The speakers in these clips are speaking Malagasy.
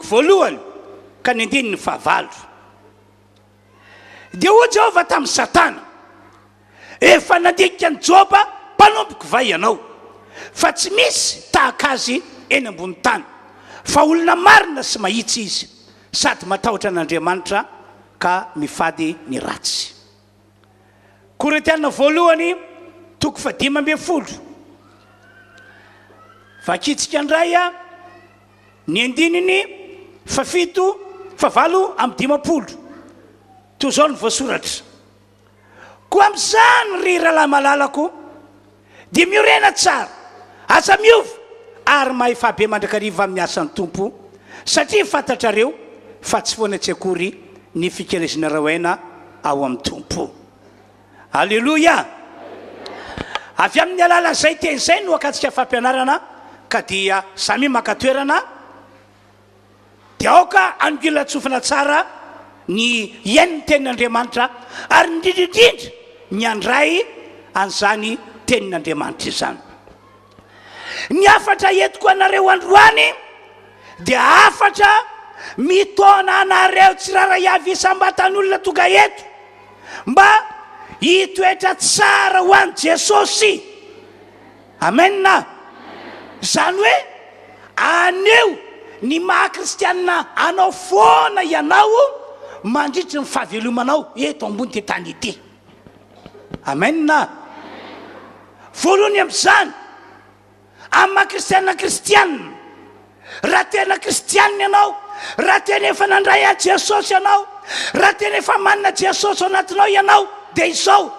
voalohany ka ny andininy fahavalo dia ho Jehova tamin'ny Satana efa nandikika ny Joba mpanomboky vai ianao fa tsy misy tahaka azy eny ambony tany fa olona marina sy mahitsy izy sady matahotra an'Andriamanitra ka mifady ny ratsy. Korintiana voalohany toko 15 vakitsika ndray ny andininy 7:7-20 toy izao ny voasoratra koa amin'izany ry rahalahy malalako dia miorena tsara aza miova ary mahay fahabe mandrakariva amin'ny asan'ny tompo satria fantatrareo fa tsy foana tsy akory ny fikerezina rahoena ao amin'ny tompo. Alleluia. Avy amin'ny alala zay teny zay no akatsika fampianarana ka dia samy maka toerana dia aoka angilatsofina tsara ny iain'ny tenin'Andriamanitra ary indrindrindrindra ny andray an'izany tenin'Andriamanitra izany. Ny afatra entiko anareo androany dia afatra mitona anareo tsirairay avy isambatan'olona tonga eto mba hitoetra tsara ho an'i Jesosy. Amen. Zany hoe aneo ny maha-kristianina anao foana ianao mandritry ny fahavelomanao eto ambony ty tany ity. Amen. Voalohany amin'izany amin'ny maha-kristianina raha tena kristianina ianao, raha tena efa nandray a Jesosy ianao, raha tena efa manana Jesosy ao anatinao ianao dia izao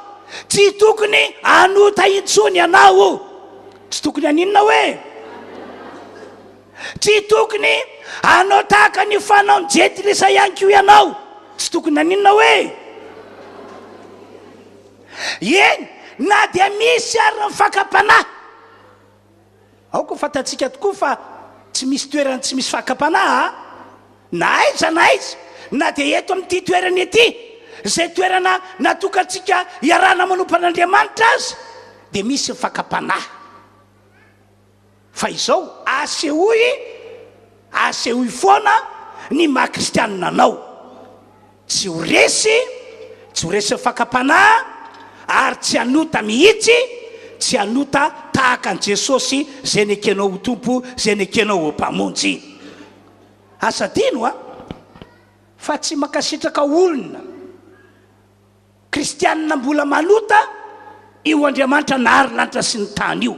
tsy tokony anota intsony ianao, tsy tokony aninona hoe tsy tokony anao tahaka ny fanao jetilisa ihany koa ianao, tsy tokony aninona hoe eny na dia misy ary ny fakapanahy. Aoko fantatsika tokoa fa tsy misy toerana tsy misy fakapanahy na aiza na dia eto amin'ity toerana ety zay toerana natokatsika iarana manompo an'Andriamanitra azy dia misy fakapanahy. Fa izao asehoy foana ny maha-kristianina anao tsy ho resy fakapanahy ary tsy hanota mihitsy, tsy hanota tahaka an' Jesosy zay nekenao ho tompo, zay nekenao ho mpamonjy. Asa dino fa tsy makasitraka olona kristianina mbola manota io Andriamanitra nahary lanitra sy ny tany io,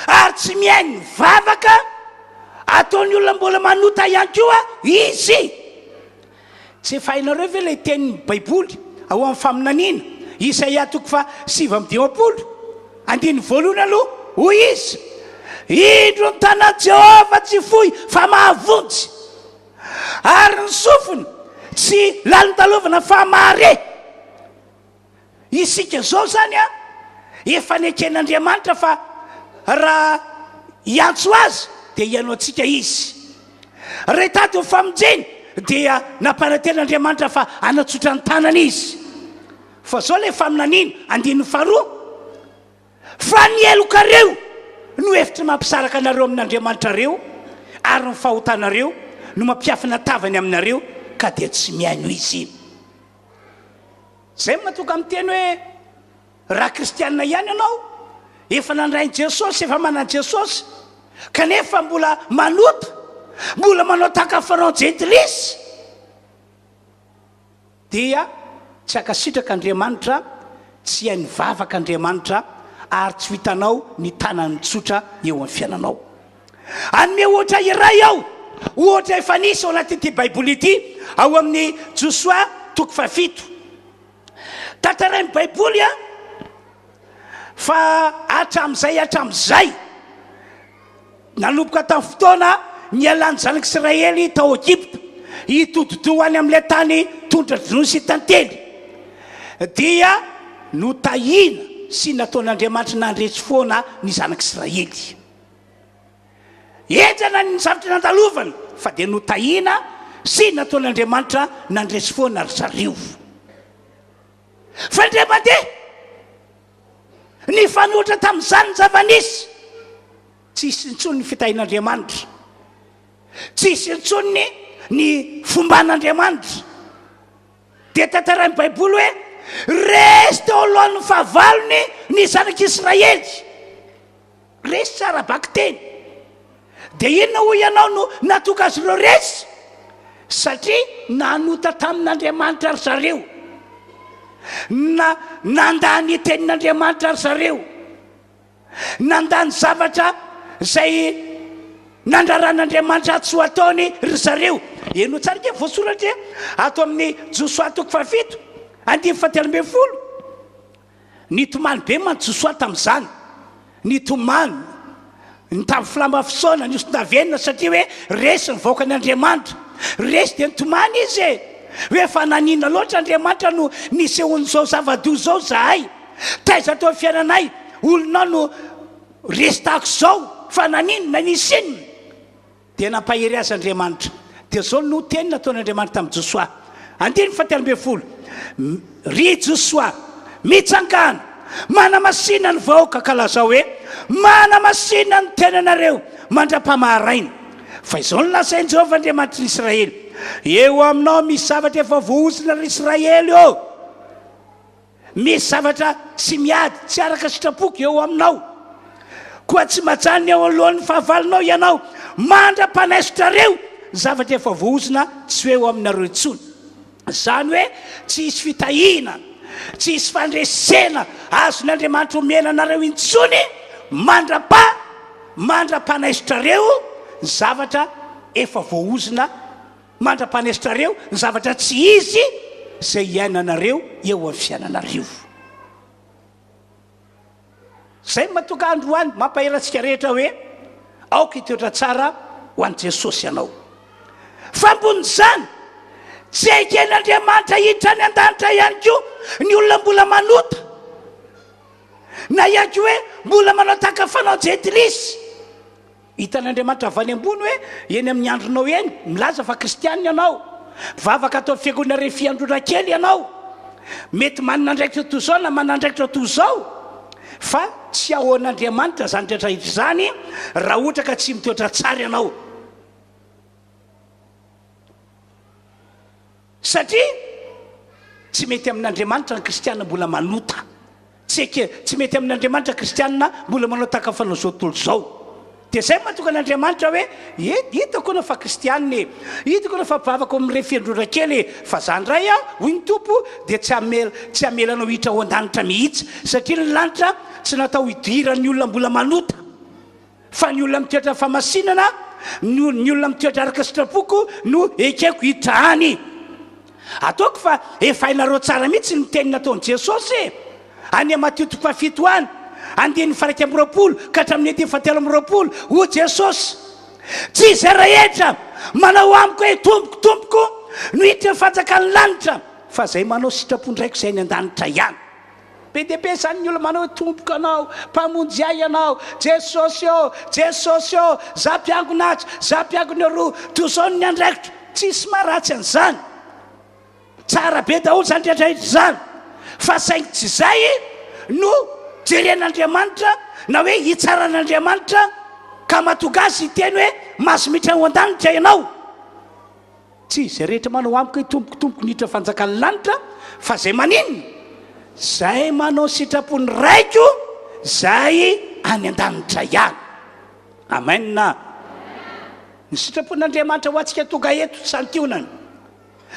ary tsy miainy vavaka ataony olona mbola manota ihany koa izy. Tsy efa hainareo ve ilay tenin'ny Baiboly ao amin'ny faminaniana Isaia 7:20 aloha hoy izy indro ny tanan' Jehova tsy fohy fa mahavonjy ary ny sofiny tsy lalon-dalovana fa mahare. Isika zao zany efa neken'Andriamanitra fa raha hiantso azy dia hianao antsika izy, raha hitady ho famonjeny dia nampanaten'Andriamanitra fa anatsotra ny tanana izy. Fa zao ilay faminaniana 2 fa ny elokareo no efitra mampisaraka anareo amin'Andriamanitra reo ary ny fahotanareo no mampiafina tavany aminareo ka dia tsy miaino izy. Zay mahatonga amin'ny teny hoe raha kristianina ihany ianao efa nandrainy Jesosy, efa manana Jesosy kanefa mbola manota, mbola manao tahaka fanao jetilisa dia tsy akasitraka Andriamanitra, tsy hainy vavaka Andriamanitra ary tsy hitanao ny tanany tsotra eo amin'ny fiainanao. Anome ohatra iray aho, ohatra efa nisy ao anatin'ity Baiboly ity ao amin'ny Josoa 7. Tantarain'ny Baiboly fa hatramin'izay nanomboka tamin'ny fotoana nialan'ny zanak'Israely tao Egypta hitododo any amin'ilay tany tondra-drono sy tantely dia notahina sy nataon'Andriamanitra nandresy foana ny zanak'Israely. Enjana ny zavatra nandalovana fa dia notahina sy nataon'Andriamanitra nandresy foana ry zareo. Fa indray mandeha ny fanohitra tamin'izany ny zava-nisy tsisy intsony ny fitahin'Andriamanitra tsisy intsony ny fomban'Andriamanitra. Dia tantaran'ny baiboly hoe resy teo alohan'ny fahavalony ny zanak'Israely. Resy tsara baky teny. Dia inona ho ianao no natoka azy ireo resy? Satria nanota tamin'Andriamanitra ry zareo, nandany tenin'Andriamanitra ry zareo, nandany zavatra izay nandraran'Andriamanitra tsy ho ataony ry zareo. Eno tsara ke voasoratra ato amin'ny Josoa 7:7, ny tomany be man Josoa tamin'izany, ny tomany ny tamin'ny filamafisona ny osondavenina, satria hoe resy ny vahoaka n'Andriamanitra. Resy dia ny tomany izy hoe fa nanina loatra Andriamanitra no nisehon'izao zava-doza zao zahay, taiza tao fiainanay olona no resy tahako izao, fa naninona nisy inona. Dia nampahery azy Andriamanitra. Dia zao no teny nataon'Andriamanitra tamin'ny Josoa 7:7. Ry Josoa, mitsangana, manamasina ny vahoaka ka lazao hoe manamasina ny tenanareo mandra-pamaharaina. Fa izao no lazainy Jehovah Andriamanitra n'Israely, eo aminao misy zavatra efa voahozina ry Israely eo, misy zavatra tsy miady, tsy araka sitrapoky eo aminao, koa tsy majany eo alohan'ny fahavalonao ianao mandra-panaisitrareo zavatra efa voahozina tsy eo aminareo intsony. Zany hoe tsy hisy fitahina, tsy hisy fandresena azon'Andriamanitra omena anareo intsony mandra-panaisitrareo ny zavatra efa voahozina, mandra-panaisitrareo ny zavatra tsy izy izay iainanareo eo amin'ny fiainanareo. Zay mahatonga androany mampaherantsika rehetra hoe aoka hitoetra tsara ho an'i Jesosy ianao. Fa ambon'izany tsy eken'Andriamanitra hiditra ny an-danitra ihany koa ny olona mbola manota, na ihany koa hoe mbola manao tahaka fanao jetilisy. Hitan'Andriamanitra avy any ambony hoe eny amin'ny andronao eny milaza fa kristianina ianao, vavaka atao fiangonana re fiandrona kely ianao, mety manana andraikitra toy izao na manana andraikitra toy izao, fa tsy ahoan'Andriamanitra zany rehetra izany raha ohatra ka tsy mitoetra tsara ianao. Satria tsy mety amin'Andriamanitra ny kristianina mbola manota, tsy mety amin'Andriamanitra kristianina mbola manao tahaka fanao zao tontolo zao. Dia zay mahatonga an'Andriamanitra hoe hitako na fa kristianina, hitako na fa bavako amin'ire fiandrona kely, fa zany ray hoy ny tompo dia tsy amelanao hiditra ao an-danitra mihitsy, satria ny lanitra tsy natao hidiran'ny olona mbola manota, fa ny olona mitoetra famasinana, ny olona mitoetra araka sitrapoko no ekeko hiditra any. Ataoko fa efa hainareo tsara mihitsy ny teny nataon'i Jesosy any Matthieu 7 any 9:20 ka hatramin'ny 7:20, ho Jesosy, tsy izay rehetra manao amiko hoe tompoko no hiditra fanjakany lanitra, fa zay manao sitrapondraiko izay ny an-danitra ihany. Be dia be zany ny olona manao hoe tompoko anao, mpamonjy ahy ianao, Jesosy ô, Jesosy ô, za mpiangona atsy, za mpiangona roa, toy izao ny andraikitra. Tsisy maharatsy an'izany, tsara be daholo zany rehetrarehetra zany, fa saingy tsy zay no jeren'Andriamanitra na hoe hitsaran'Andriamanitra ka mahatonga azy teny hoe mahazo miditra ao an-danitra ianao. Tsy izay rehetra manao amiko hoe tompokotompoko niditra fanjakany lanitra, fa zay maninona, zay manao sitrapony raiko zay any an-danitra ihany. Amen. Ny sitrapon'Andriamanitra ho antsika tonga eto santionany,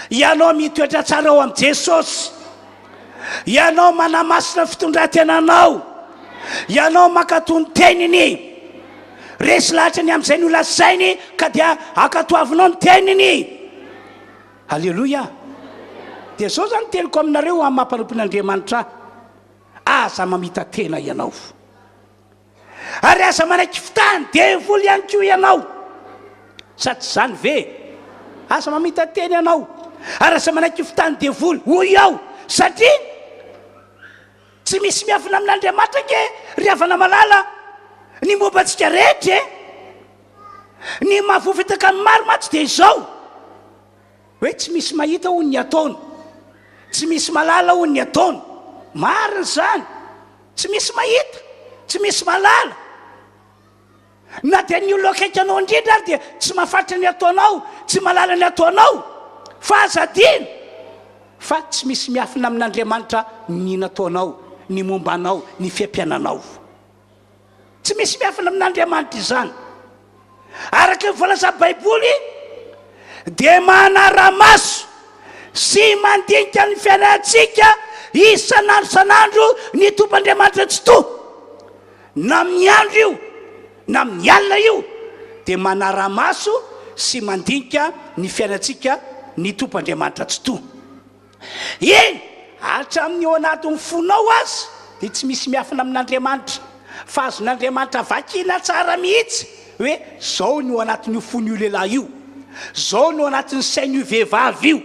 ianao mitoetra tsara ao amin'i Jesosy, ianao manamasina fitondran-tenanao, ianao makatony teniny, resy lahatra ny amin'izay ny olasainy ka dia akatoavinao ny teniny. Halleloia. Dia zao zany teniko aminareo amin'ny mampanompon'Andriamanitra, aza mamita tena ianao, ary aza manaiky fitany devoly ihany koa ianao, sa tsy zany ve? Aza mamita tena ianao ary aza manaiky fitany devoly hoy ao, satria tsy misy miafina amin'Andriamanitra ke ry havana malala ny mombantsika rehetra, ny mahavoafitaka amin'ny maro matsy dia izao hoe tsy misy mahita hoy ny ataony, tsy misy malala hoy ny ataony. Marina zany, tsy misy mahita, tsy misy malala, na dia ny olona akaiky anao indrindra ary dia tsy mahafatra ny ataonao tsy malala ny ataonao fa azadina fa tsy misy miafina amin'Andriamanitra ny nataonao ny mombanao ny fiampiananao tsy misy miafina amin'Andriamanitra izany araka ny voalaza baiboly dia manara-maso sy mandinika ny fiainantsika isan'andro ny tomp'Andriamanitra tsy to na amin'ny andro io na amin'ny alina io dia manara-maso sy mandinika ny fiainantsika ny tomp'Andriamanitra tsy to eny hatramin'ny ao anatin'ny fonao azy dia tsy misy miafina amin'Andriamanitra fa azon'Andriamanitra vakina tsara mihitsy hoe zao ny ao anatin'io fon'io lehilahy io zao no anatin'ny sain'io vehivavy io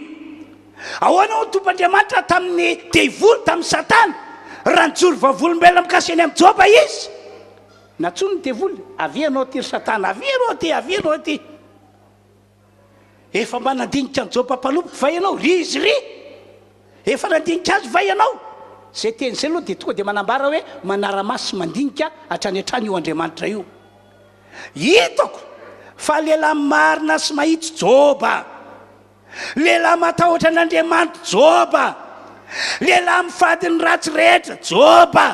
ahoana ny tomp'Andriamanitra tamin'ny devoly tamin'ny Satana raha nijoro vavolombelona mikasiny amin'ny Joba izy natsony ny devoly avy anao ty ry Satana avy anao ty efa mba nandinika ny Joba mpanompoka vai ianao izy ry efa nandinika azy vai ianao zay teny zay aloha dia tonga dia manambara hoe manara-maso mandinika hatrany hatrany io Andriamanitra io hitako fa lehilahy marina sy mahitsy Joba lehilahy matahotra an'Andriamanitra Joba lehilahy mifady ny ratsy rehetra Joba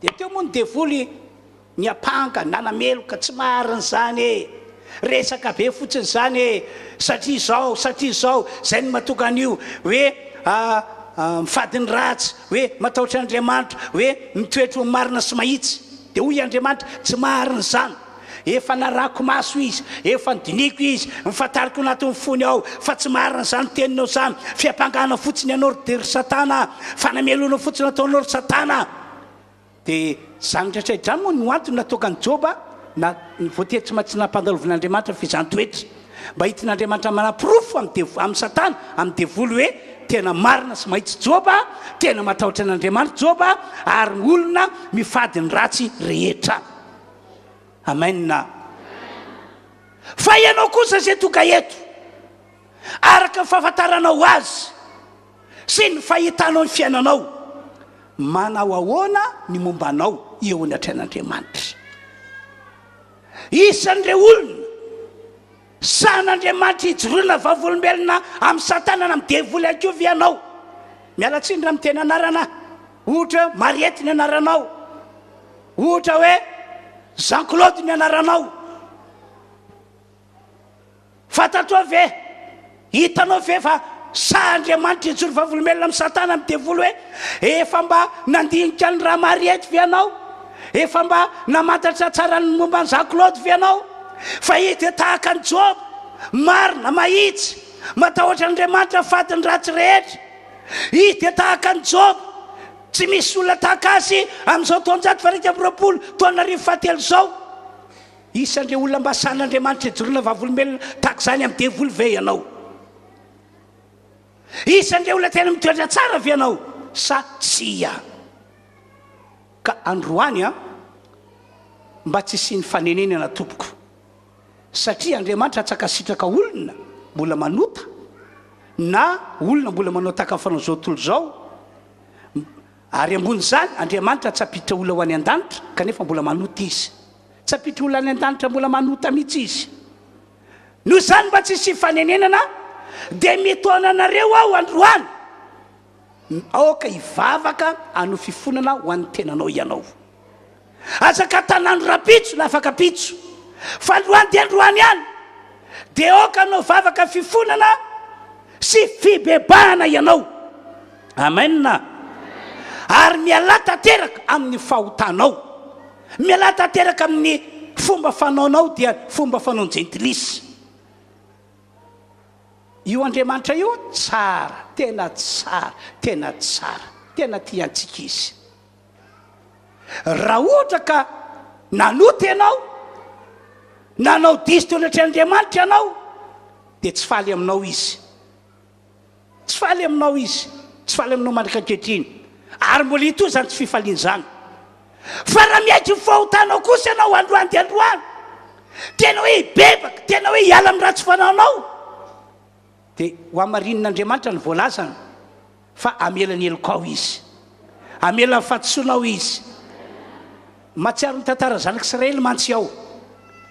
dia teo moa ny devoly ny apanga nanameloka tsy marina zany resaka be fotsiny zany satria zao zay ny mahatonga an'io hoe mifady ny ratsy hoe matahotra an'Andriamanitra hoe mitoetro marina sy mahitsy dia hoy Andriamanitra tsy marina zany efa narako maso izy efa nidiniko izy mifantariko anatin'ny fony ao fa tsy marina zany teninao zany fiampangana fotsiny anao ry Satana fanamelona fotsiny ataonao ry Satana dia zany rehetra moa no antony nataoka ny Joba na voatery tsy maintsy nampandalovon'Andriamanitra fa izany toetra mba hitin'Andriamanitra manapirofo amin'ny Satana amin'ny devoly hoe tena marina sy mahitsy Joba tena matahotra an'Andriamanitra Joba ary ny olona mifady ny ratsy rehetra amen fa ianao kosa zay tonga eto araka ny fahafantaranao azy sy ny fahitanao ny fiainanao manao ahoana ny mombanao eo ny atrean'Andriamanitra isan'ireo olona san'Andriamanitra hijoroana vavolombelona amin'ny Satana na amin'ny devoly akiovy ianao mialatsiny raha miteny anarana ohatra Mariety ny anaranao ohatra hoe Jean-Claude ny anaranao fatato ve hitanao ve fa sa Andriamanitra hijoro vavolombelona amin'ny Satana amin'ny devoly hoe efa mba nandinika ny raha Mariety ve ianao efa mba namantatra tsara ny momba ny Jean-Claude ve ianao fa hita tahaka ny Joba marina mahitsy matahotra Andriamanitra fady ny ratsy rehetra hita tahaka ny Joba tsy misy olona tahaka azy amin'izao taonjato farika amby roapolo taona arivo fahatelo zao isan'ireo olona mba san'Andriamanitra hijoroana vavolombelona tahaka izany amin'ny devoly ve ianao isan'ireo olona tena mitoetra tsara ve ianao sa tsia ka androany mba tsy sy ny fanenenana tompoko satria Andriamanitra tsaka sitraka olona mbola manota na olona mbola manao tahaka fanao zao tontolo zao ary ambony zany Andriamanitra tsy apiditra olona ho any an-danitra kanefa mbola manota izy tsy apiditra olona any an-danitra mbola manota mihitsy izy noho zany mba tsy sy fanenenana dia mitaona anareo aho androany aoka hivavaka ano fifonana ho an'ny tenanao ianao azaka tanandro rapitso na afaka pitso fa androany dia androany ihany dia aoka anao vavaka fifonana sy fibebahana ianao amen ary miala tanteraka amin'ny fahotanao miala tanteraka amin'ny fomba fanaonao dia fomba fanao gentilisy io Andriamanitra io tsara tena tiantsika izy raha ohatra ka nanota ianao nanao diso teo anatrean'Andriamanitra ianao dia tsy faly aminao izy tsy faly aminao mandrika ankehitriny ary mbola hito zany tsy fifaliana zany fa raha miaiky ny fahotanao kosa ianao androany dia androany tena hoe hibebaka tena hoe hiala amin'ny ratsy fanaonao dia ho amarin'Andriamanitra ny voalazana fa amela ny elokao izy amela ny fatosoanao izy matsiaro ny tantara zanak'Israely mantsy ao.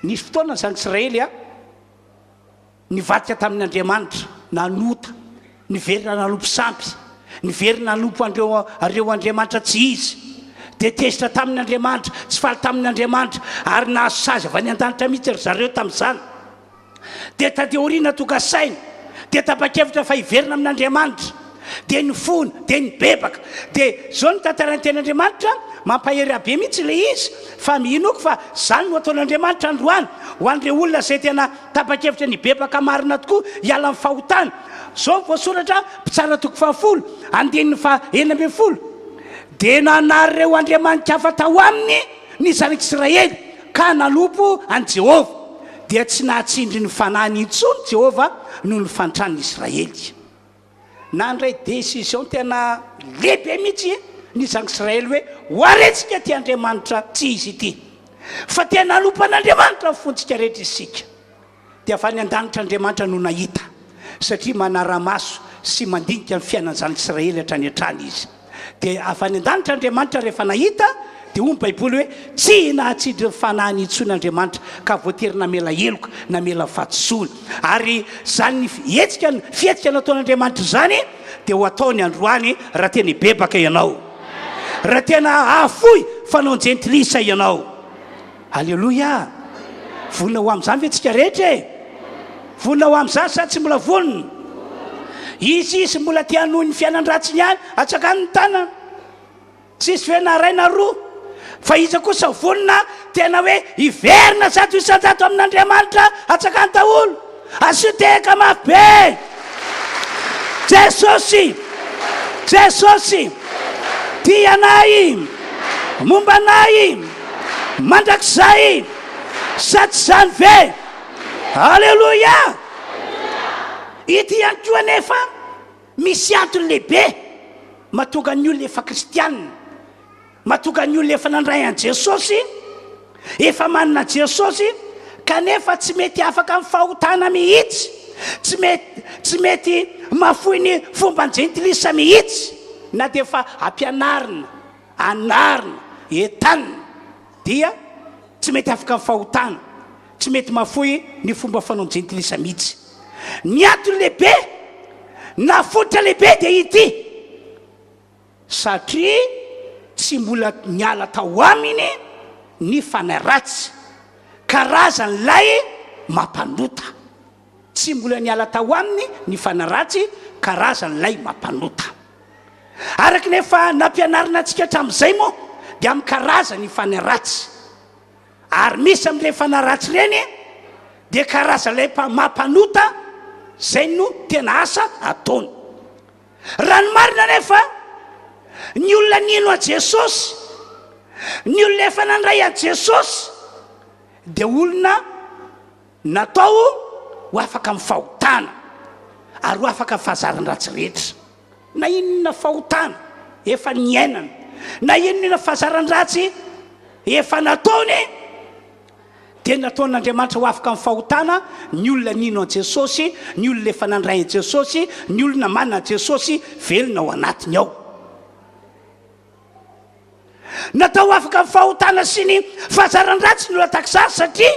Nisy fotoana zanak'Israely nivadika tamin'Andriamanitra, nanota, niverina nanompo sampy, niverina nanompo areo Andriamanitra tsy izy. Dia tezitra tamin'Andriamanitra, tsy faly tamin'Andriamanitra, ary nahazo sazy avy any an-danitra mihitsy ry zareo tamin'izany. Dia tadehoriana toga saina, dia tapa-kevitra fa hiverina amin'Andriamanitra, dia ny fony, dia ny bebaka. Dia zao ny tantarany ten'Andriamanitra, mampahery be mihitsy le izy, fa mihinoko fa zany no ataon'Andriamanitra androany ho an'ireo olona izay tena tapa-kevitra ny bebaka marina tokoa hiala amin'ny fahotana. Zao voasoratra mpitsara toko 10, andininy 11. Dia nanaryreo Andriamanitra hafa tao aminy ny zanak'Israely ka nanompo an Jehova. Dia tsy nahatsindry ny fanahiny intsony Jehova noho ny fantran'ny Israely. Nandray décision tena lehibe mihitsy ny zanak'Israely hoe hoaretsika ty Andriamanitra tsy izy ity, fa tena nanompo an'Andriamanitra fontsika rehetra isika. Dia avy any an-danitra Andriamanitra no nahita, satria manara-maso sy mandinika ny fiainan'ny zanak'Israely hatrany hatrany izy. Dia avy any an-danitra Andriamanitra rehefa nahita, dia hoy ny Baiboly hoe tsy nahatsindry ny fanahiny intsony Andriamanitra ka voatery namela heloka, namela fahatozoana. Ary zany hetsika fihetsika nataon'Andriamanitra zany dia ho ataony androany raha tena bebaka ianao, raha tena afoy fanao jentilisa ianao. Alleloia. Vonina ho amin'izany ve tsika rehetra e? Vonina ho amin'izany sa tsy mbola vonina? Izy mbola tia noho ny fiainan-dratsiny ihany atsakany ny tanana, tsisy vena ray na roa. Fa izy kosa vonina tena hoe hiverina 100% amin'Andriamanitra atsakany daholo. Asiteka mafy be. Jesosy tia anay, momba anay, mandrakizay, sa tsy zany ve? Alleluia. Ity ihany koa anefa misy antony lehibe mahatonga ny olona efa kristianina, mahatonga ny olona efa nandray an Jesosy, efa manana Jesosy, kanefa tsy mety afaka amin'ny fahotana mihitsy, tsy mety mafoy ny fomba jentilisa mihitsy, na dia efa ampianarina, anarina, entanina, dia tsy mety afaka amin'ny fahotana, tsy mety mafoy ny fomba fanao jentilisa mihitsy. Ny antony lehibe na fototra lehibe dia ity, satria tsy mbola niala tao aminy ny fanaratsy karazan'ilay mampanota. Tsy mbola niala tao aminy ny fanaratsy karazan'ilay mampanota. Araka nefa nampianarina antsika hatramin'izay moa dia amin'ny karazany fanaratsy, ary misy amin'ilay fanaratsy ireny dia karazan'ilay mampanota, zay no tena asa ataony. Raha ny marina nefa ny olona nino a Jesosy, ny olona efa nandray a Jesosy, dia olona natao ho afaka amin'ny fahotana ary ho afaka amin'ny fahazaran-dratsy rehetra. Na inona fahotana efa niainana, na inona fahazaran-dratsy efa nataony, dia nataon'Andriamanitra ho afaka amin'ny fahotana ny olona nino a Jesosy, ny olona efa nandray a Jesosy, ny olona manana Jesosy velona ao anatiny ao. Natao afaka amin'ny fahotana sy ny fahazaran-dratsy ny olona takizany, satria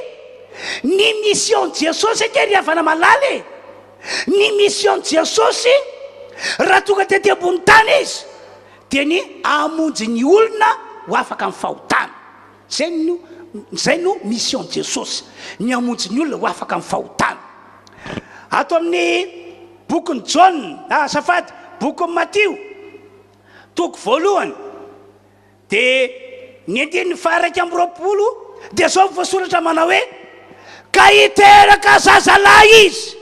ny mission Jesosy akery avana malala, ny mission Jesosy raha tonga tety ambony tany izy dia ny amonjy ny olona ho afaka amin'ny fahotana. Zay no mission Jesosy, ny amonjy ny olona ho afaka amin'ny fahotana. Ato amin'ny bokin'ny John, safady bokin'ny Matio, toko 1 dia ny 2:20 dia zao voasoratra manao hoe ka hiteraka zazalahy izy,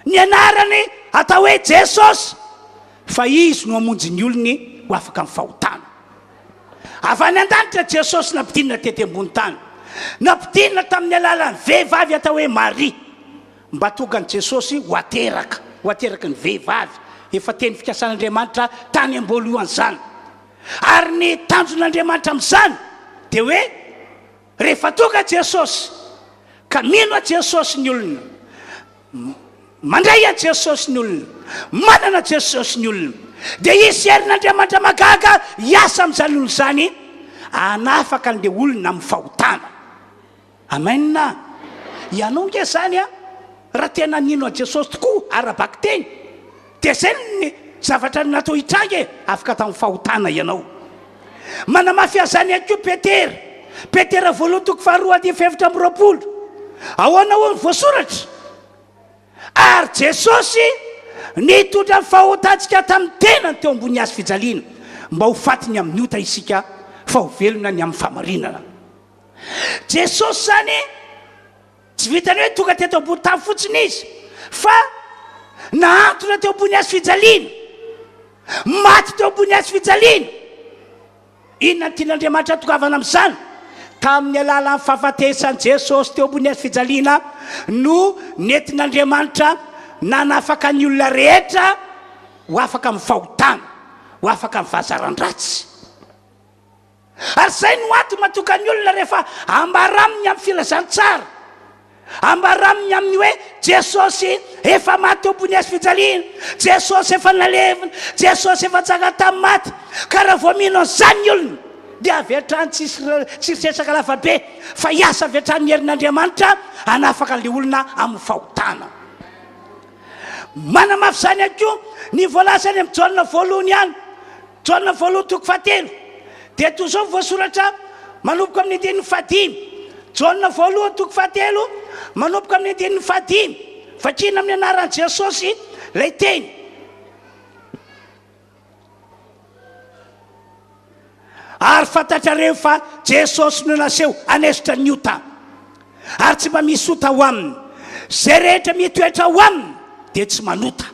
ny anarany atao hoe Jesosy, fa izy no amonjy ny olony ho afaka amin'ny fahotana. Avy any an-danitra Jesosy nampidinina tety ambony tany, nampidinina tamin'ny alalan'ny vehivavy atao hoe Maria, mba tonga ny Jesosy ho ateraka ny vehivavy. Efa teny fikasan'Andriamanitra tany am-boalohany zany. Ary ny tanjon'Andriamanitra amin'izany dia hoe rehefa tonga Jesosy ka mino a Jesosy ny olona, mandray a Jesosy ny olona, manana Jesosy ny olona, dia izy herin'Andriamanitra magaga hiasa amin'izany olo zany anafaka an'le olona amin'ny fahotana. Amen. Ianao nge zany a raha tena nino a Jesosy tokoa arabaky teny dia zay ny zavatra natao hitrange afaka tamin'ny fahotana ianao. Manamafy azany akio Petera voalohany toko faharoa andiny efatra amby roapolo ahoana ho ny voasoratra ary Jesosy nitondra ny fahotantsika tamin'ny tenany teo ambony hazo fijaliana mba ho fatiny amin'ny ota isika fa ho velona ny amin'ny famarinana. Jesosy zany tsy vitany hoe tonga teto ambony tany fotsiny izy fa nahantona teo ambony hazo fijaliana, maty teo ambony hazo fijaliana. Inona ny tian'Andriamanitra tokavana amin'izany? Tamin'ny alalan'ny fahafatesany Jesosy teo ambony hazo fijaliana no nentin'Andriamanitra nanafaka ny olona rehetra ho afaka amin'ny fahotana, ho afaka amin'ny fahazaran-dratsy. Ary zay no antony mahatonga ny olona rehefa ambaraminy amin'ny filazantsara, ambaraminy amin'ny hoe Jesosy efa maty teo ambony hazo fijaliana, Jesosy efa nalevina, Jesosy efa tsaka tamin'ny maty, ka raha vao mino an'izany ny olona dia avetrany tsisy resaka lavabe fa hiasa avetrany ny herin'Andriamanitra hanafaka an'le olona amin'ny fahotana. Manamafy zany akio ny voalazany amin'ny Jaona voalohany ihany, Jaona voalohany toko fahatelo dia toy izao voasoratra manomboka amin'ny andininy fahadimy. Jaona voalohany toko fahatelo manomboka amin'ny andininy fahadimy. Vakina amin'ny anaran'i Jesosy lay teny. Ary fantatrareo fa Jesosy no naseho anesitra ny ota ary tsy mba misy ota ho aminy. Zay rehetra mitoetra ho aminy dia tsy manota.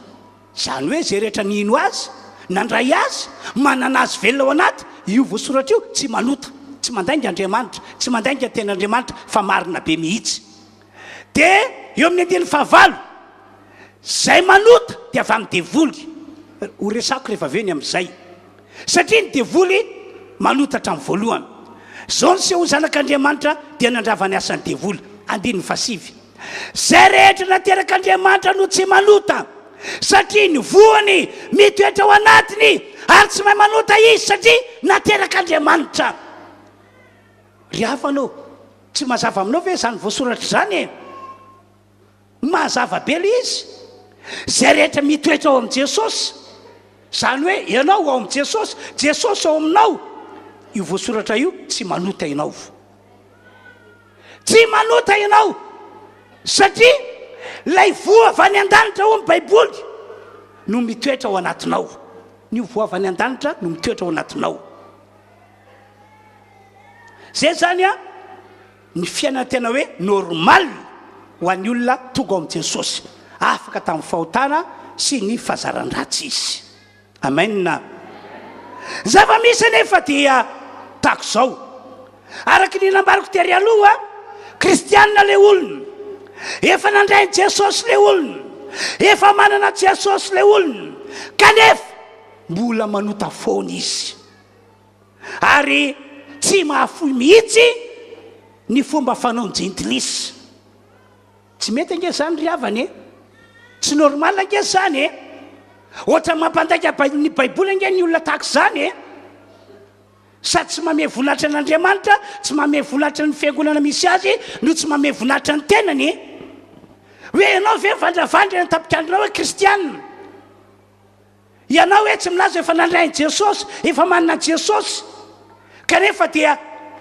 Zany hoe zay rehetra nino azy, nandray azy, manana azy velona ao anaty, io voasoratra io tsy manota, tsy mandainga Andriamanitra, tsy mandainga ten'Andriamanitra fa marina be mihitsy. Dia eo amin'ny andininy fahavalo, zay manota dia avy amin'ny devoly. Ho resako rehefa avy eny amin'izay satria ny devoly manotatra amin'ny voalohany. Zao ny seho zanak'Andriamanitra dia nandrava ny asan'ny devoly. Andininy fasivy, zay rehetra naterak'Andriamanitra no tsy manota satria ny voany mitoetra ao anatiny ary tsy mahay manota izy satria naterak'Andriamanitra. Ry hafanao, tsy mazava aminao ve zany voasoratra zany e? Mazava be le izy. Zay rehetra mitoetra ao amin'ny Jesosy, zany hoe ianao ao amin'ny Jesosy, Jesosy ao aminao, io voasoratra io tsy manota ianao, tsy manota ianao satria lay voa avy any an-danitra ao amin'ny baiboly no mitoetra ao anatinao. Ny voa avy any an-danitra no mitoetra ao anatinao. Zay zany a ny fiainana tena hoe normal ho an'ny olona tonga ao amin'ny Jesosy, afaka tamin'ny fahotana sy ny fahazaran-dratsy izy. Amen. Zava-misy anefa dia tahaka izao. Araky ny nambariko tery aloha, kristianina le olona, efa nandray Jesosy le olona, efa manana Jesosy le olona, kanefa mbola manota foana izy ary tsy mahafoy mihitsy ny fomba fanaony gentilisy. Tsy mety ange zany ry havany e, tsy normal ange zany e. Ohatra mampandaika ny baiboly ange ny olona tahaka zany e, sady tsy manome voninahitra an'Andriamanitra, tsy manome voninahitra ny fiangonana misy azy, no tsy manome voninahitra ny tenany. Hoe ianao ve vandravandra ny tapikandrinao hoe kristianina, ianao hoe tsy milaza efa nandrainy Jesosy, efa manana Jesosy, kanefa dia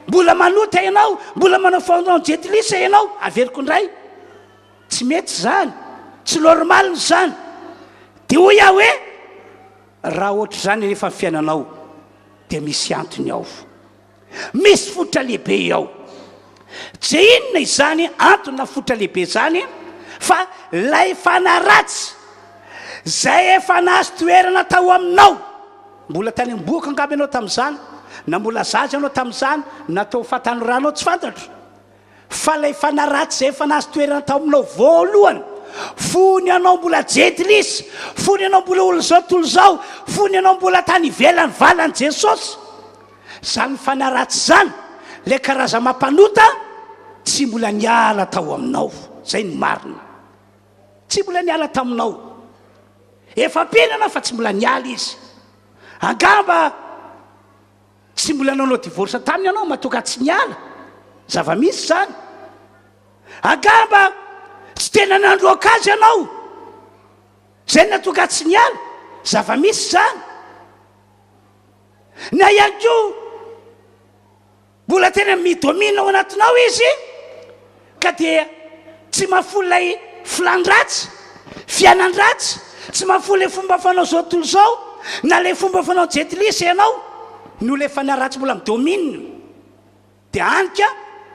mbola manota ianao, mbola manao fanao jetilisa ianao. Averiko indray, tsy mety zany, tsy normal zany. Dia hoy aho hoe raha ohatra zany rehefa fiainanao dia misy antony ao, misy fototra lehibe ao. Tsy inona izany antony fototra lehibe zany fa lay fanaratsy zay efa nahazo toerana tao aminao. Mbola tany am-boaka angamba ianao tamin'izany, na mbola zaza ianao tamin'izany, na tao fatanoranao tsy fantatro, fa lay fanaratsy zay efa nahazo toerana tao aminao voalohany, fony anao mbola jetilisa, fony anao mbola olo zao tolo zao, fony anao mbola tany ivelany valany Jesosy. Zany fanaratsy zany, le karaza mampanota tsy mbola niala tao aminao. Zay ny marina, tsy mbola niala taminao. Efa penana fa tsy mbola niala izy. Angamba tsy mbola nanao divorce taminy ianao matoka tsy niala zava-misy zany agamba tsy tena nandroaka azy ianao zay natoka tsy niala zava-misy zany na ihany koa mbola tena midomina ao anatinao izy ka dia tsy mahafolo ilay filandratsy fianan-dratsy tsy mahafolo le fomba fanao zao tontolo zao na le fomba fanao jetlisy ianao no le fanaratsy mbola midomina dia anika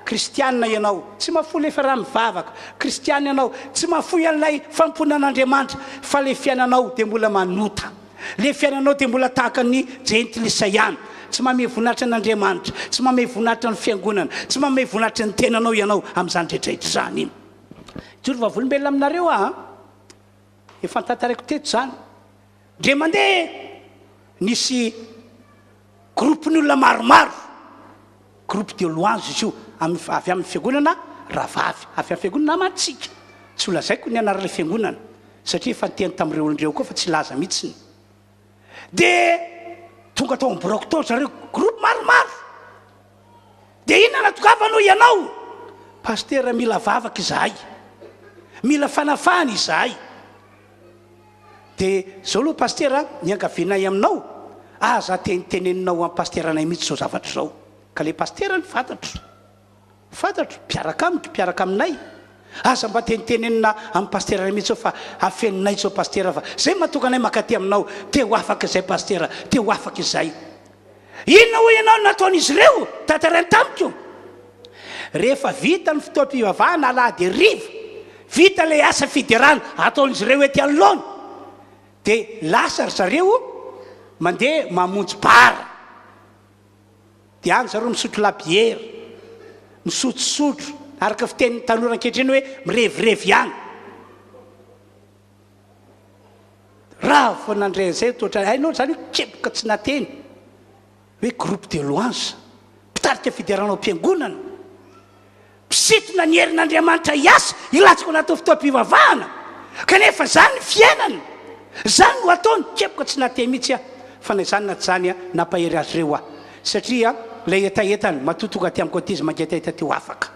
kristianina ianao tsy mahafo le raha mivavaka kristianina ianao tsy mahafo an'ilay famponan'Andriamanitra fa le fiainanao dia mbola manota le fiainanao dia mbola tahaka ny jentilisa ihany tsy mamehy voninahitra n'Andriamanitra tsy mamehy voninahitra ny fiangonana tsy mamehy voninahitra ny tenanao ianao amin'izany rehetrarehetra zany iny joro vavolombelona aminareo efa ntantarako teto zany ndre mandeha nisy groupen'olona maromaro groupe de louange izy io avy amin'ny fiangonana ravavy avy amin'ny fiangonana matsika tsy olazaiko ny anarale fiangonana satria efa nyteny tamin'ireo olondreo koa fa tsy laza mihitsiny dia tonga tao amborako tao zareo groupe maromaro dia inona natokavano ianao pastera mila vavaka izahay mila fanafany izahay dia zao aloha pastera niangavianay aminao za teniteneninao amin'ny pasteranay mihitsy zao zavatra zao ka le pastera ny fantatro mpiaraka aminay aza mba tenitenenina amin'ny pasteranay mihitsy zao fa afeninay zao pastera fa zay mahatoka anay makaty aminao te ho afaka izay pastera te ho afaka izay inona ho ianao nataon'izy ireo tantarany tamiko rehefa vita ny fotoam-pivavahana alahady ariva vita le asa fiderana ataon'izy ireo ety anoloana dia lasa ry zareo mandeha mamonjy bara dia any zareo misotro labiera misotrosotro araka fitenin'ny tanora ankehitriny hoe mirevirevy ihany raha fo nandray zay toatra hainao zany hoe kepoka tsy nateny hoe groupe de louange mpitarika fideranao am-piangonana mpisitona ny herin'Andriamanitra hiasa ilatsaka natao fotoam-pivavahana kanefa zany fiainana zany no ataony kepoka tsy nateny mihitsy fa na zany na tsy zany nampahery azy ireo satria lay etaetany matotonga ty amiko aty izy mangetaheta teo afaka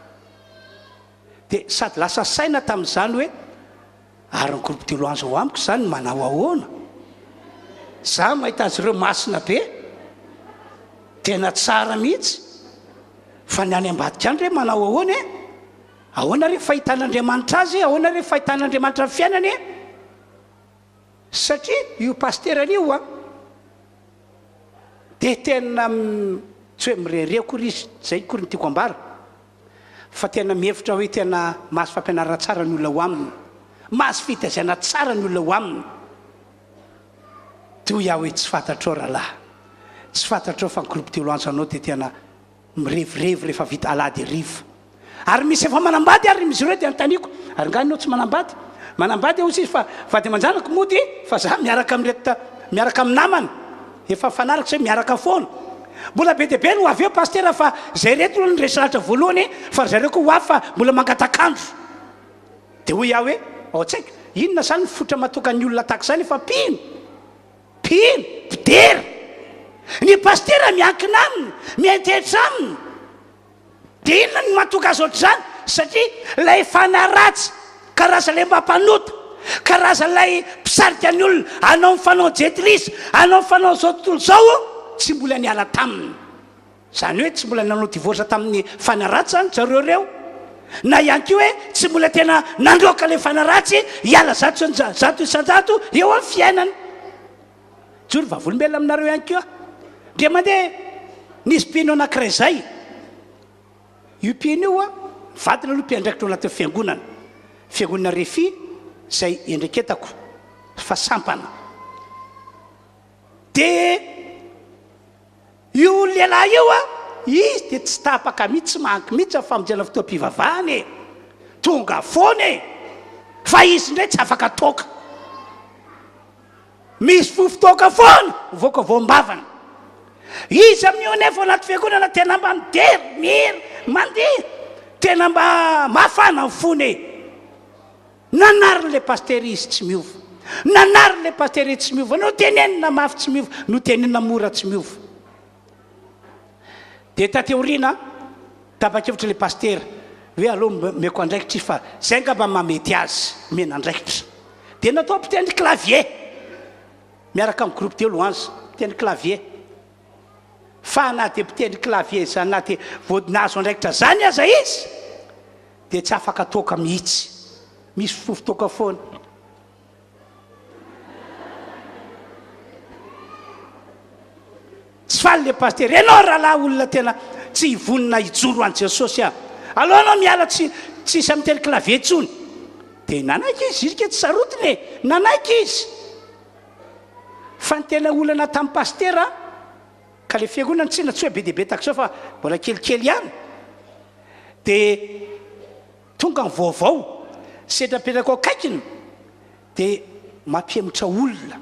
dia sady lasa saina tamin'izany hoe ary ny groupe de louange ho amiko zany manao ahoana za mahita azy ireo masina be tena tsara mihitsy fa ny any ambadika any re manao ahoana ahoana re fahitan'Andriamanitra azy ahoana re fahitan'Andriamanitra ny fiainany satria io pasteran'io dia tena tsy hoe mirere kory izy zay kory ny tiako ambara fa tena mihevitra hoe tena mahazo fampianarana tsara ny olona ho aminy mahazo fitaizana tsara ny olona ho aminy toy iaho hoe tsy fantatrao rahalahy tsy fantatrao fa ny groupe de louange anao dia tena mirevirevy rehefa vita alahady ariva ary misy efa manambady ary misy ireo dia antaniko ary nganao tsy manambady aho izy fa vady aman-janako mody fa za miaraka amin'ny namana efa fanaraka zay miaraka foana mbola be dia be no avy eo pastera fa zay reto ny resalatra voalohany fa zareo koa ho avy fa mbola mangatakandro dia hoy iaho hoe ao tsaika inona zany fotra matoka ny olona tahaka zany fa pino pidera ny pastera miankina aminy miantehitra aminy dia inona ny matoka azy ohatr'izany satria lay fanaratsy karaza lay mampanota karaza lay mpisarika ny olona anao mifanao jetlisy anao mifanao zao tontolo zao tsy mbola niala taminy zany hoe tsy mbola nanao divorce tamin'ny fanaratsy zany zareo reo na ihany koa hoe tsy mbola tena nandroaka le fanaratsy hiala zato isan-jato eo amin'ny fiainana joro vavolombelona aminareo ihany koa dia mandeha nisy mpino anankiray zay io mpino io vadina aloha mpiandraikitra ao anatin'ny fiangonana refi zay endreketako fa sampana dia io lehilahy io izy dia tsy tapaka mihitsy tsy manky mihitsy famonjena fotoam-pivavahany tonga foana fa izy indray tsy afaka toka misy fofotoka foana voaka voambavana izy amin'io nefa anaty fiangonana tena mba midery mihery mandeha tena mba mafana ny fony nanaryn'le pastery izy tsy miova nanaryn'le pastery izy tsy miova no tenenina mafy tsy miova no tenenina mora tsy miova dia tateoriana tapakevitra le pastera hoe aloha meko andraikitra fa zay ngamba mamety azy mena andraikitra dia natao mpitendry clavier miaraka amin'ny groupe telo anzy mpitendry clavier fa na dia mpitendry clavier zany na dia voadinazo andraikitra zany aza izy dia tsy afaka toka mihitsy misy fofotoka foana tsy faly le pastera ianao rahalahy olona tena tsy hivonina hijoro an Jesosy a aloha anao miala tsisy amiteny clavier tsony dia nanaiky izy izy ke tsy sarotiny nanaiky izy fa ny tena olana tamin'ny pastera ka le fiangonana tsy hoe be deaibe takizao fa mbola kelikely ihany dia tonga ny vaovao sedrapetraka ao akaikiny dia mampiemitra olona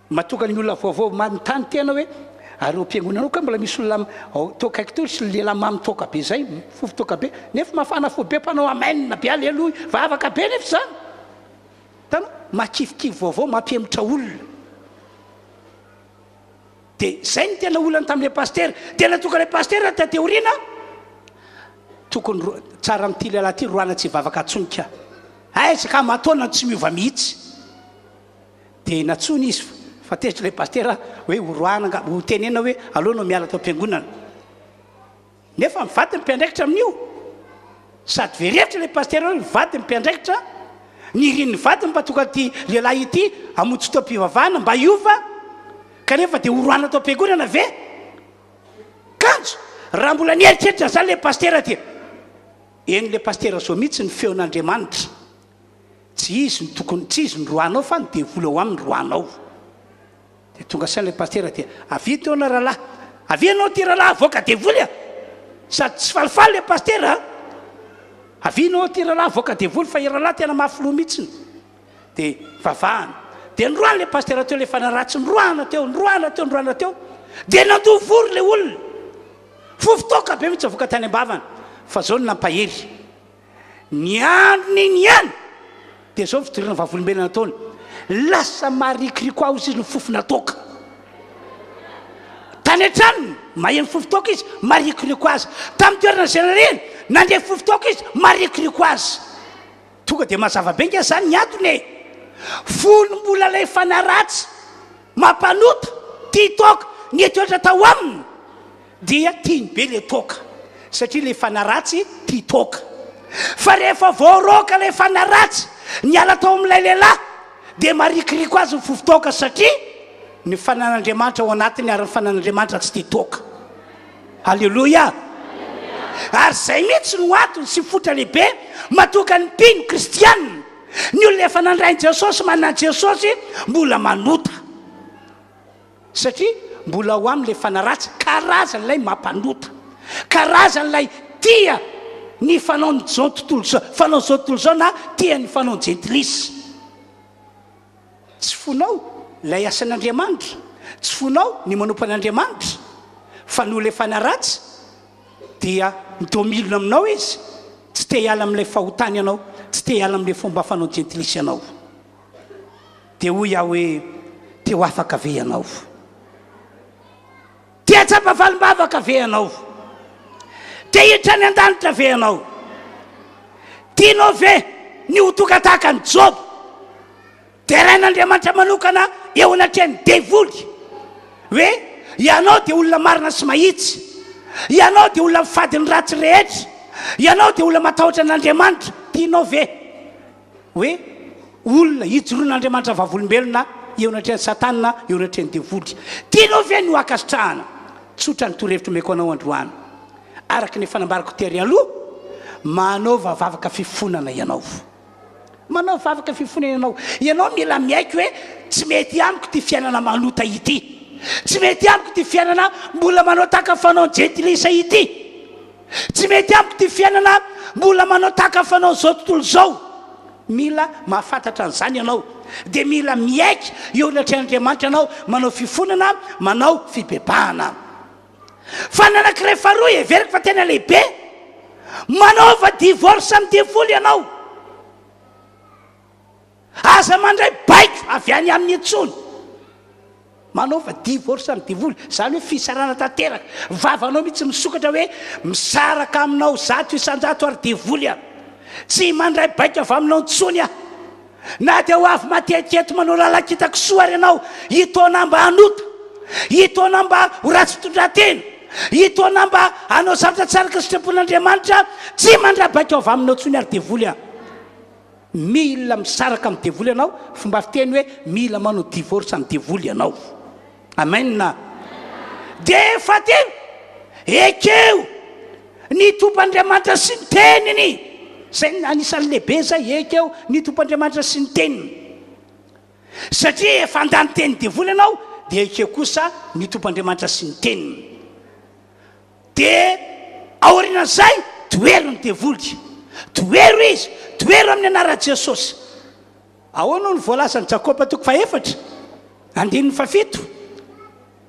matonga ny olona vaovao manontany tena hoe ary mpiangonanao ka mbola misy olona toka kaiky to sy lehilahy mamy toka be zay fofo toka be nefa mafana fo be mpanao amainina be aleloia vavaka be nefa zany tana makifikivy vaovao mampiemitra olona dia zay ny tena olana tamin'le pastera tena tonga le pastera tateoriana tokony tsara amity lehilahy ty roana tsy vavaka atsonika aizaka matona tsy miova mihitsy dia natsony izy fa tezitra le pastera hoe horoana ho tenena hoe aloha no miala tao am-piangonana nefa mivady ny mpiandraikitra amin'io sady verevitra le pastera hoe mivady ny mpiandraikitra niriny vady mba tonga ty lehilahy ity hamontsy tao am-pivavahana mba iova kanefa dia horoana tao am-piangonana ve kanjo raha mbola nieritreritra zany le pastera ty eny le pastera zao mihitsy ny feon'Andriamanitra tsy izy ny tokony tsy izy ny roanao fa ny devoly ao amin'ny roanao dia tonga sainy le pastera dia avy teo na rahalahy avy anao ty rahalahy avoaka devoly a sady tsy falifaly le pastera avy anao ty rahalahy avoaka devoly fa i rahalahy tena mafilo mihitsiny dia vavahana dia nroana le pastera teo le fanaratsy nroana teo dia nandovory le olona fofotoka be mihitsy avoaka tany ambavana fa zao ny nampahery ny androny iny ihany dia zao fidirana vavolombelona nataony lasa marikoriko ao izy ny fofona toka tany an-tranony maheno fofotoka izy marikoriko azy tamin'ny toerana zenareny nandeha fofotoka izy marikoriko azy tonga dia mazava be nge zany ny atony folo mbola lay fanaratsy mampanota tia toka ny etoetra tao aminy dia tiany be le toka satria le fanaratsy tia toka fa rehefa voaroka le fanaratsy ny ala tao amin'ilay lehilahy dia marikoriko azy ny fofotoka satria ny fanan'Andriamanitra ao anatiny ary ny fanan'Andriamanitra tsy tia toka halleloia ary zay mihitsy no atony sy fotra lehibe matonga ny mpino kristianina ny olona efa nandrainy Jesosy manana Jesosy mbola manota satria mbola ho amin'ilay fanaratsy karazan'ilay mampanota karazan'ilay tia ny fanaony zao tontolo zao fanao zao tontolo zao na tia ny fanaony jentilisy tsy fonao lay asan'Andriamanitra tsy fonao ny manompo an'Andriamanitra fa no le fanaratsy dia mitomilona aminao izy tsy te hiala amin'ilay fahotany ianao tsy te hiala amin'ilay fomba fanao jentilisy ianao dia hoy aho hoe te ho afaka ve ianao te hatsapa valim-bavaka ve ianao te hiditra ny an-danitra ve ianao tianao ve ny ho tonga tahaka ny Job dia rain'Andriamanitra manokana eo anatrany devoly hoe ianao dia olona marina sy mahitsy ianao dia olona mifady ny ratsy rehetra ianao dia olona matahotra an'Andriamanitra tianao ve hoe olona hijoroan'Andriamanitra vavolombelona eo anatrany Satana eo anatrany devoly tianao ve ny ho akasitrahana tsotra ny torohevitra meko anao androany araka ny fanambarako tery aloha manao vavaka fifonana ianao manao vavaka fifonana ianao mila miaiky hoe tsy mety amiko ty fiainana manota ity tsy mety amiko ty fiainana mbola manao taka fanao jentilisa ity tsy mety amiko ty fiainana mbola manao taka fanao zao tontolo zao mila mahafantatra an'izany ianao dia mila miaiky eo anatr'Andriamanitra ianao manao fifonana manao fibebahana fa nanankiray faharoa everiko fa tena lehibe manaova divorce amin'ny devoly ianao aza mandray baiko avy any amin'ny antsony manaova divorce amin'ny divoly zany hoe fisarana tanteraka vavanao mihitsy misokatra hoe misaraka aminao zato isanjato ary divoly a tsy mandray baika avy aminao ntsony a na dia ho avy mateteto manao lalakitako soary ianao hitona mba hanota hitona mba ho ratsy fitondratena hitona mba anao zavatra tsara ka sitrapon'Andriamanitra tsy mandray baika avy aminao ntsony ary divoly a mila misaraka amin'ny divoly ianao fomba fiteny hoe mila manao divorce amin'ny divoly ianao amen dia fatelo ekeo ny tompoandriamanitra sy ny teniny zay anisan'ny lehibe zay ekeo ny tompoandriamanitra sy ny teniny satria efa andany teny divoly ianao dia ekeo kosa ny tompoandriamanitra sy ny teniny dia aorinan'izay toero ny divoly toero izy toero amin'ny anaran'i Jesosy ahoana ny voalazan'i Jakoba 4 andininy 7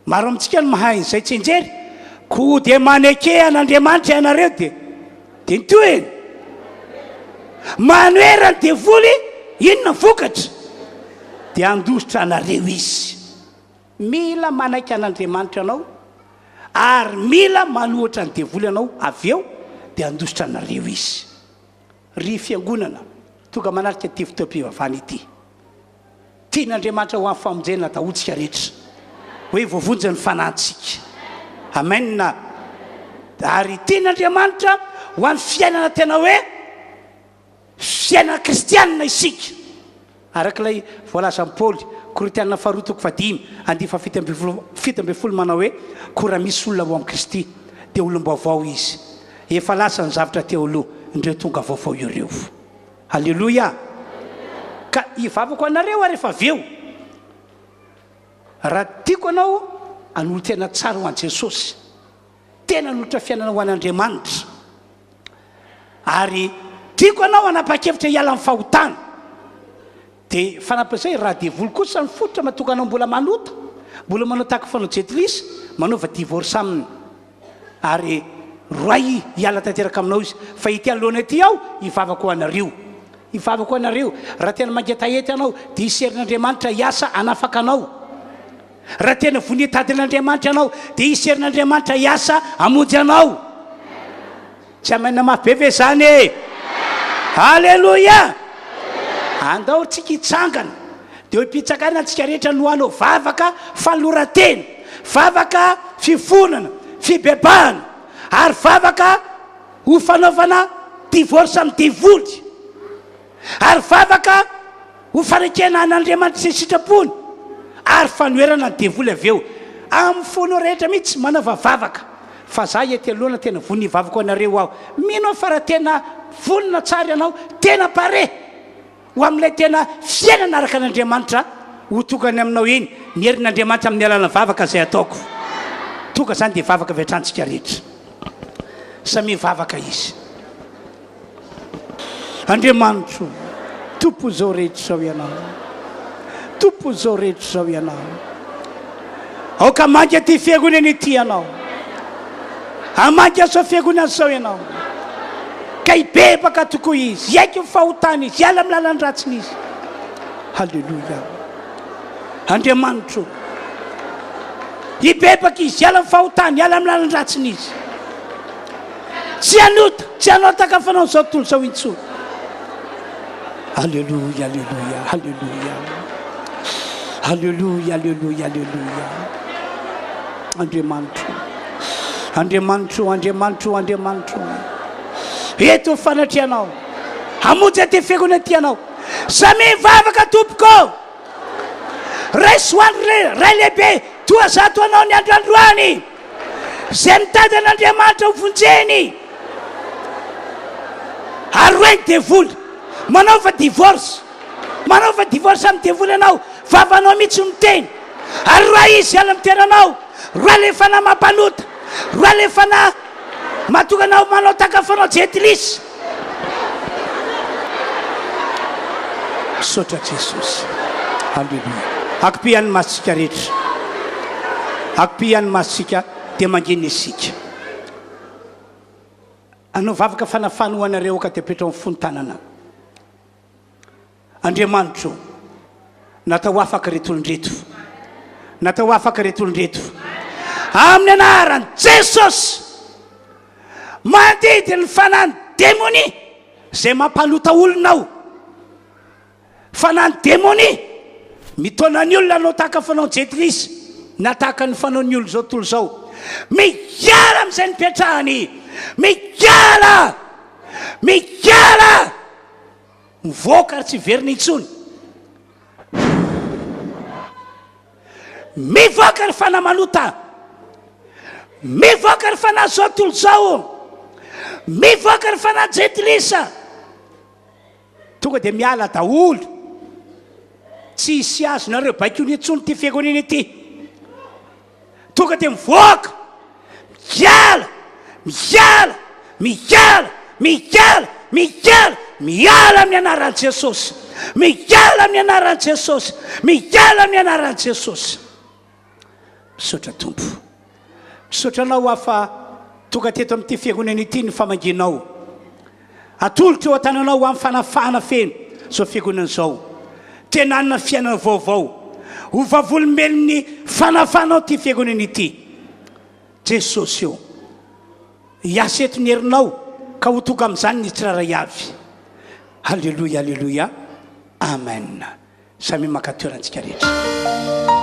maro amintsika no mahay izay tsenjery ko dia maneke an'Andriamanitra ianareo dia nitoeny manoera ny divoly inona vokatra dia andositra anareo izy mila manaiky an'Andriamanitra ianao ary mila manohatra ny divoly ianao avy eo dia andositra anareo izy ry fiangonana tonga manarika ty fotoam-pivavahana ity tian'Andriamanitra ho amin'ny famonjena dahotsika rehetra hoe voavonjy ny fanantsika amen ary tian'Andriamanitra ho amin'ny fiainana tena hoe fiainana kristianina isika arak'ilay voalazan'i Paoly Korinthiana 4:5 manao hoe koa raha misy olona ao amin'ny Kristy dia olom-baovao izy efa lasa ny zavatra teo aloha indreo tonga vaovao ireo halleloia ka hivavako anareo ary efa aveo raha tiako anao hanolo tena tsara ho an'i Jesosy tena nolotra fiainana ho an'Andriamanitra ary tiako anao hanapa-kevitra hiala amin'ny fahotana dia fanampin'izay raha divoly kosa ny fototra mahatonga anao mbola manota mbola manao tahaka fanao jetilisa manaova divorce aminy ary roay hiala tanteraka aminao izy fa ity alohana ity aho hivavako anareo raha tena mangetahety anao dia iserin'Andriamanitra hiasa anafaka anao raha tena vonia tadin'Andriamanitra anao dia iserin'Andriamanitra hiasa amonjy anao tsy amaina mafy be ve zany e halleloia andao tsika hitsangana dia hipitsakana antsika rehetra no hanao vavaka fanoratena vavaka fifonana fibebahana ary vavaka ho fanaovana divorce amin'ny divoly ary vavaka ho fanekena an'Andriamanitra sy sitrapony ary fanoerana ny divoly avy eo amin'ny fono rehetra mihitsy manaova vavaka fa za ety alohana tena voniny vavako anareo aho mino fa raha tena vonina tsara ianao tena pare ho amin'ilay tena fiainana araka an'Andriamanitra ho tokany aminao iny ny herin'Andriamanitra amin'ny alàna vavaka zay ataoko tonga zany dia vavaka vetrantsika rehetra samy vavaka izy Andriamanitra tompo zao rehetra zao ianao tompo zao rehetra zao ianao aoka mangy aty fiangonana ity ianao amangy aso fiangonana zao ianao ka hibebaka tokoa izy hiaiky fahotana izy hiala amin'ny lalany ratsiny izy halleloia Andriamanitra hibebaka izy hiala amin'ny fahotana hiala amin'ny lalany ratsiny izy tsy anota tsy anao takafanao zao tontolo zao intsony halleluia halleluia halleluia halleluia halleluia halleluia Andriamanitra Andriamanitra Andriamanitra Andriamanitra eto fanatrianao hamonjy aty fiangonana ty ianao samy vavaka tompoko raisoany ray lehibe toa zato anao ny androandroany zay mitady an'Andriamanitra ho vonjeny ary roeny divoly manaova divorce amin'ny divoly anao vavanao mihitsy miteny ary roa izy ala mitenanao roa lefa na mampanota roa lefa na mahatonga anao manao takafanao jetilisa sotra Jesosy halleluia akipihany masitsika rehetra akipihany masitsika dia mangeny isika anao vavaka fanafana ho anareo ka dia petra amin'ny fontanana Andriamanitra natao afaka retolondreto natao afaka retolondreto amin'ny anaran'i Jesosy mandidy ny fanany démonie zay mampalota olonao fanany démonie mitona ny olona anao tahaka fanao jetrisy na tahaka ny fanao ny olona zao tolo zao miala amin'izay nipetrahany miala mivoaka ary tsy verina intsony mivoaka ry fanamanota mivoaka ry fanahy zao tolo zao mivoaka ry fanahy jetrisa tonga dia miala daholo tsy hisy azonareo baikony intsony ty fiangonana ity tonga dia mivoaka miala amin'ny anaran'i Jesosy miala amin'ny anaran'i Jesosy miala amin'ny anaran'i Jesosy misaotra tompo misaotranao afa tonga teto amin'ity fiangonana ity ny famanginao atolotra eo an-tananao amin'ny fanafahana feno zao fiangonana zao tenanina fiainana vaovao ho vavolombelon'ny fanafanao ty fiangonana ity Jesosy eo hiasa eto ny herinao ka ho tonga amin'izany ny tsiraray avy alleluia alleluia amen samy maka toerantsika rehetra